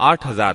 8000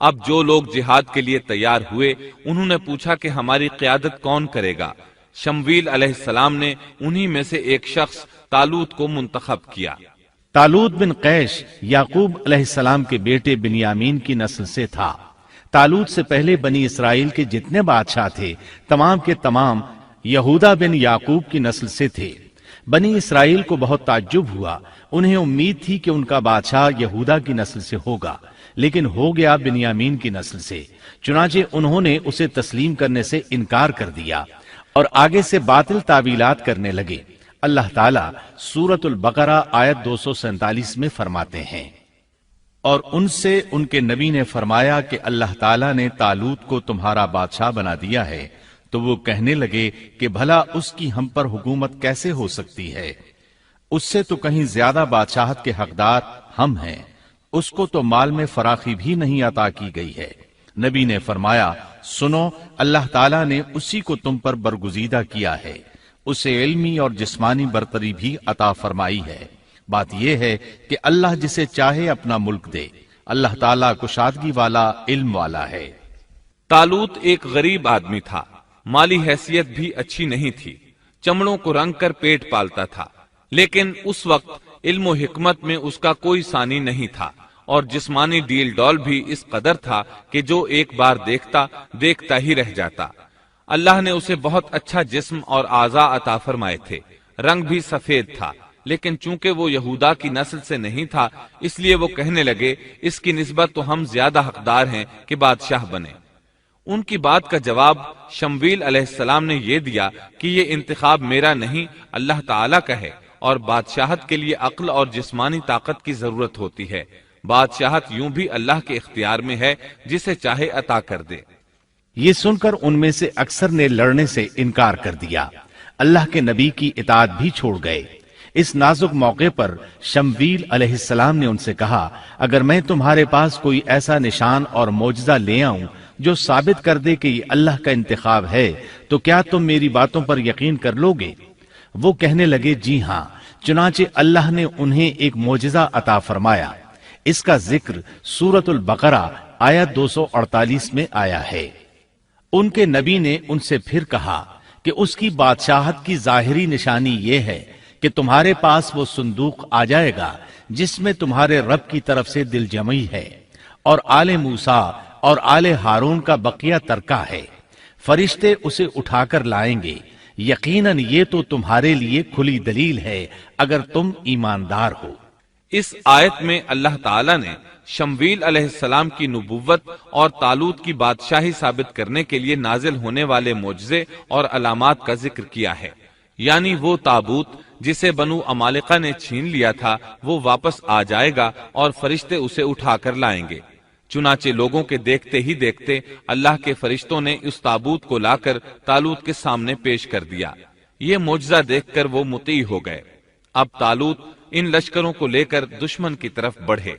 اب جو لوگ جہاد کے لیے تیار ہوئے انہوں نے پوچھا کہ ہماری قیادت کون کرے گا۔ شمویل علیہ السلام نے انہی میں سے ایک شخص طالوت کو منتخب کیا۔ طالوت بن قیش یعقوب علیہ السلام کے بیٹے بنیامین کی نسل سے تھا۔ طالوت سے پہلے بنی اسرائیل کے جتنے بادشاہ تھے تمام کے تمام یہودا بن یعقوب کی نسل سے تھے۔ بنی اسرائیل کو بہت تعجب ہوا، انہیں امید تھی کہ ان کا بادشاہ یہودا کی نسل سے ہوگا، لیکن ہو گیا بنیامین کی نسل سے۔ چنانچہ انہوں نے اسے تسلیم کرنے سے انکار کر دیا اور آگے سے باطل تعویلات کرنے لگے۔ اللہ تعالیٰ سورۃ البقرہ آیت 247 میں فرماتے ہیں، اور ان سے ان کے نبی نے فرمایا کہ اللہ تعالیٰ نے طالوت کو تمہارا بادشاہ بنا دیا ہے، تو وہ کہنے لگے کہ بھلا اس کی ہم پر حکومت کیسے ہو سکتی ہے؟ اس سے تو کہیں زیادہ بادشاہت کے حقدار ہم ہیں، اس کو تو مال میں فراخی بھی نہیں عطا کی گئی ہے۔ نبی نے فرمایا، سنو، اللہ تعالیٰ نے اسی کو تم پر برگزیدہ کیا ہے، اسے علمی اور جسمانی برتری بھی عطا فرمائی ہے۔ بات یہ ہے کہ اللہ جسے چاہے اپنا ملک دے، اللہ تعالیٰ کشادگی والا، علم والا ہے۔ طالوت ایک غریب آدمی تھا، مالی حیثیت بھی اچھی نہیں تھی، چمڑوں کو رنگ کر پیٹ پالتا تھا، لیکن اس وقت علم و حکمت میں اس کا کوئی ثانی نہیں تھا، اور جسمانی ڈیل ڈول بھی اس قدر تھا کہ جو ایک بار دیکھتا ہی رہ جاتا۔ اللہ نے اسے بہت اچھا جسم اور اعضاء عطا فرمائے تھے، رنگ بھی سفید تھا، لیکن چونکہ وہ یہودا کی نسل سے نہیں تھا، اس لیے وہ کہنے لگے اس کی نسبت تو ہم زیادہ حقدار ہیں کہ بادشاہ بنے۔ ان کی بات کا جواب شمویل علیہ السلام نے یہ دیا کہ یہ انتخاب میرا نہیں، اللہ تعالیٰ کا ہے، اور بادشاہت کے لیے عقل اور جسمانی طاقت کی ضرورت ہوتی ہے۔ بادشاہت یوں بھی اللہ کے اختیار میں ہے، جسے چاہے عطا کر دے۔ یہ سن کر ان میں سے اکثر نے لڑنے سے انکار کر دیا، اللہ کے نبی کی اطاعت بھی چھوڑ گئے۔ اس نازک موقع پر شمویل علیہ السلام نے ان سے کہا، اگر میں تمہارے پاس کوئی ایسا نشان اور معجزہ لے آؤں جو ثابت کر دے کہ یہ اللہ کا انتخاب ہے، تو کیا تم میری باتوں پر یقین کر لو گے؟ وہ کہنے لگے، جی ہاں۔ چنانچہ اللہ نے انہیں ایک معجزہ عطا فرمایا۔ اس کا ذکر سورۃ البقرہ آیت 248 میں آیا ہے۔ ان کے نبی نے ان سے پھر کہا کہ اس کی بادشاہت کی ظاہری نشانی یہ ہے کہ تمہارے پاس وہ صندوق آ جائے گا جس میں تمہارے رب کی طرف سے دل جمعی ہے، اور آل موسیٰ اور آل ہارون کا بقیہ ترکہ ہے۔ فرشتے اسے اٹھا کر لائیں گے، یقیناً یہ تو تمہارے لیے کھلی دلیل ہے اگر تم ایماندار ہو۔ اس آیت میں اللہ تعالیٰ نے شمویل علیہ السلام کی نبوت اور طالوت کی بادشاہی ثابت کرنے کے لیے نازل ہونے والے معجزے اور علامات کا ذکر کیا ہے، یعنی وہ تابوت جسے بنو عمالقہ نے چھین لیا تھا وہ واپس آ جائے گا اور فرشتے اسے اٹھا کر لائیں گے۔ چنانچہ لوگوں کے دیکھتے ہی دیکھتے اللہ کے فرشتوں نے اس تابوت کو لا کر طالوت کے سامنے پیش کر دیا۔ یہ معجزہ دیکھ کر وہ مطیع ہو گئے۔ اب طالوت ان لشکروں کو لے کر دشمن کی طرف بڑھے۔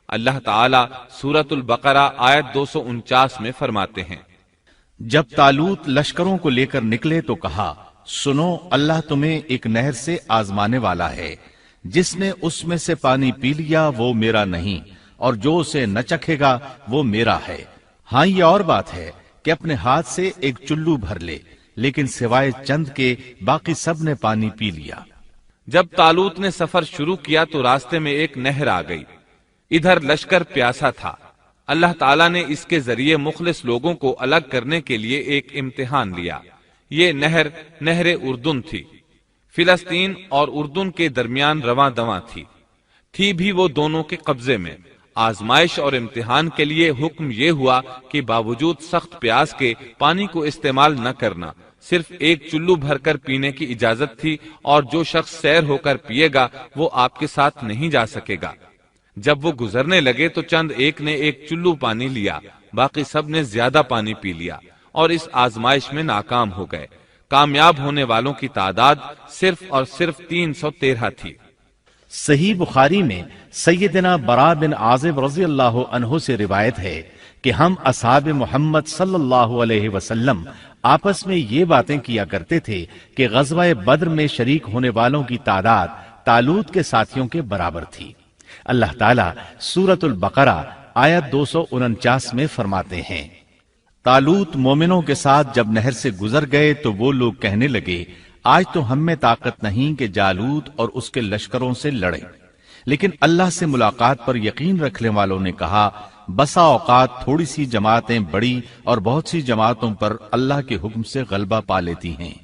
اللہ تعالیٰ سورۃ البقرہ آیت 249 میں فرماتے ہیں، جب طالوت لشکروں کو لے کر نکلے تو کہا، سنو، اللہ تمہیں ایک نہر سے آزمانے والا ہے، جس نے اس میں سے پانی پی لیا وہ میرا نہیں، اور جو اسے نہ چکھے گا وہ میرا ہے۔ ہاں، یہ اور بات ہے کہ اپنے ہاتھ سے ایک چلو بھر لے، لیکن سوائے چند کے باقی سب نے پانی پی لیا۔ جب طالوت نے سفر شروع کیا تو راستے میں ایک نہر آ گئی، ادھر لشکر پیاسا تھا۔ اللہ تعالیٰ نے اس کے ذریعے مخلص لوگوں کو الگ کرنے کے لیے ایک امتحان لیا۔ یہ نہر اردن تھی، فلسطین اور اردن کے درمیان رواں دواں تھی بھی وہ دونوں کے قبضے میں۔ آزمائش اور امتحان کے لیے حکم یہ ہوا کہ باوجود سخت پیاس کے پانی کو استعمال نہ کرنا، صرف ایک چلو بھر کر پینے کی اجازت تھی، اور جو شخص سیر ہو کر پیے گا وہ آپ کے ساتھ نہیں جا سکے گا۔ جب وہ گزرنے لگے تو چند ایک نے ایک چلو پانی لیا، باقی سب نے زیادہ پانی پی لیا اور اس آزمائش میں ناکام ہو گئے۔ کامیاب ہونے والوں کی تعداد صرف اور صرف 313 تھی۔ صحیح بخاری میں سیدنا برا بن عازب رضی اللہ عنہ سے روایت ہے کہ ہم اصحاب محمد صلی اللہ علیہ وسلم آپس میں یہ باتیں کیا کرتے تھے کہ غزوہ بدر میں شریک ہونے والوں کی تعداد طالوت کے ساتھیوں کے برابر تھی۔ اللہ تعالیٰ سورۃ البقرہ آیت 249 میں فرماتے ہیں، طالوت مومنوں کے ساتھ جب نہر سے گزر گئے تو وہ لوگ کہنے لگے، آج تو ہم میں طاقت نہیں کہ جالوت اور اس کے لشکروں سے لڑیں۔ لیکن اللہ سے ملاقات پر یقین رکھنے والوں نے کہا، بسا اوقات تھوڑی سی جماعتیں بڑی اور بہت سی جماعتوں پر اللہ کے حکم سے غلبہ پا لیتی ہیں،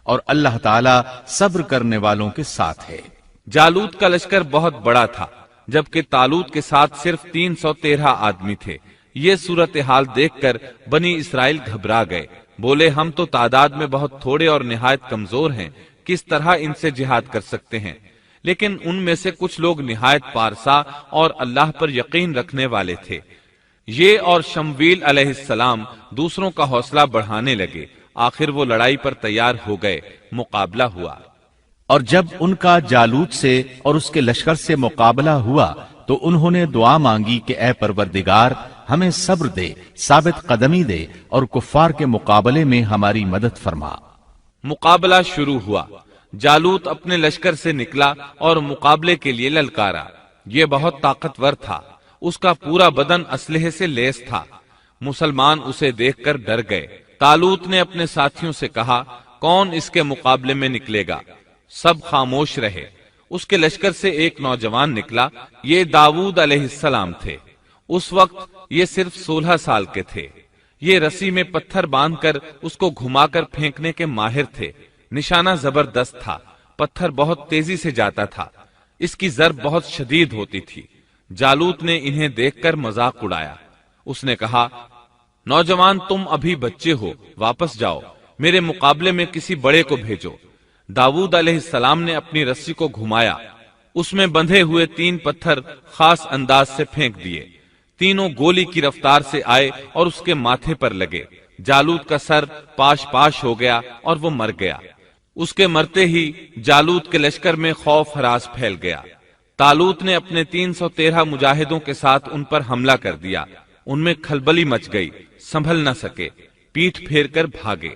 اور اللہ تعالیٰ صبر کرنے والوں کے ساتھ ہے۔ جالوت کا لشکر بہت بڑا تھا، جبکہ طالوت کے ساتھ صرف 313 آدمی تھے۔ یہ صورتحال دیکھ کر بنی اسرائیل گھبرا گئے، بولے ہم تو تعداد میں بہت تھوڑے اور نہایت کمزور ہیں، کس طرح ان سے جہاد کر سکتے ہیں؟ لیکن ان میں سے کچھ لوگ نہایت پارسا اور اللہ پر یقین رکھنے والے تھے۔ یہ اور شمویل علیہ السلام دوسروں کا حوصلہ بڑھانے لگے، آخر وہ لڑائی پر تیار ہو گئے، مقابلہ ہوا۔ اور جب ان کا جالوت سے اور اس کے لشکر سے مقابلہ ہوا تو انہوں نے دعا مانگی کہ اے پروردگار ہمیں صبر دے، ثابت قدمی دے اور کفار کے مقابلے میں ہماری مدد فرما۔ مقابلہ شروع ہوا۔ جالوت اپنے لشکر سے نکلا اور مقابلے کے لیے للکارا۔ یہ بہت طاقتور تھا، اس کا پورا بدن اسلحے سے لیس تھا۔ مسلمان اسے دیکھ کر ڈر گئے۔ طالوت نے اپنے ساتھیوں سے کہا، کون اس کے مقابلے میں نکلے گا؟ سب خاموش رہے۔ اس کے لشکر سے ایک نوجوان نکلا، یہ داؤد علیہ السلام تھے۔ اس وقت یہ صرف 16 سال کے تھے۔ یہ رسی میں پتھر باندھ کر اس کو گھما کر پھینکنے کے ماہر تھے۔ نشانہ زبردست تھا، پتھر بہت تیزی سے جاتا تھا، اس کی ضرب بہت شدید ہوتی تھی۔ جالوت نے انہیں دیکھ کر مذاق اڑایا۔ اس نے کہا، نوجوان تم ابھی بچے ہو، واپس جاؤ، میرے مقابلے میں کسی بڑے کو بھیجو۔ داؤد علیہ السلام نے اپنی رسی کو گھمایا، اس میں بندھے ہوئے 3 پتھر خاص انداز سے پھینک دیے۔ تینوں گولی کی رفتار سے آئے اور اس کے ماتھے پر لگے۔ جالوت کا سر پاش پاش ہو گیا اور وہ مر گیا۔ اس کے مرتے ہی جالوت کے لشکر میں خوف ہراس پھیل گیا۔ طالوت نے اپنے 313 مجاہدوں کے ساتھ ان پر حملہ کر دیا۔ ان میں کھلبلی مچ گئی، سنبھل نہ سکے، پیٹھ پھیر کر بھاگے۔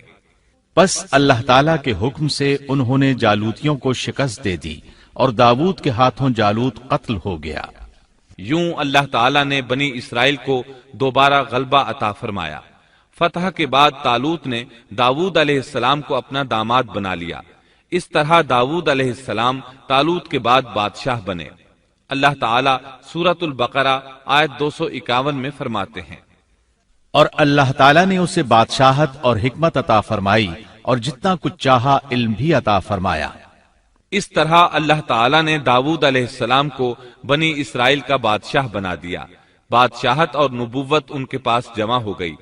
پس اللہ تعالیٰ کے حکم سے انہوں نے جالوتیوں کو شکست دے دی اور داؤد کے ہاتھوں جالوت قتل ہو گیا۔ یوں اللہ تعالیٰ نے بنی اسرائیل کو دوبارہ غلبہ عطا فرمایا۔ فتح کے بعد طالوت نے داؤد علیہ السلام کو اپنا داماد بنا لیا۔ اس طرح داؤد علیہ السلام طالوت کے بعد بادشاہ بنے۔ اللہ تعالیٰ سورۃ البقرہ آیت 251 میں فرماتے ہیں، اور اللہ تعالیٰ نے اسے بادشاہت اور حکمت عطا فرمائی اور جتنا کچھ چاہا علم بھی عطا فرمایا۔ اس طرح اللہ تعالیٰ نے داؤد علیہ السلام کو بنی اسرائیل کا بادشاہ بنا دیا۔ بادشاہت اور نبوت ان کے پاس جمع ہو گئی۔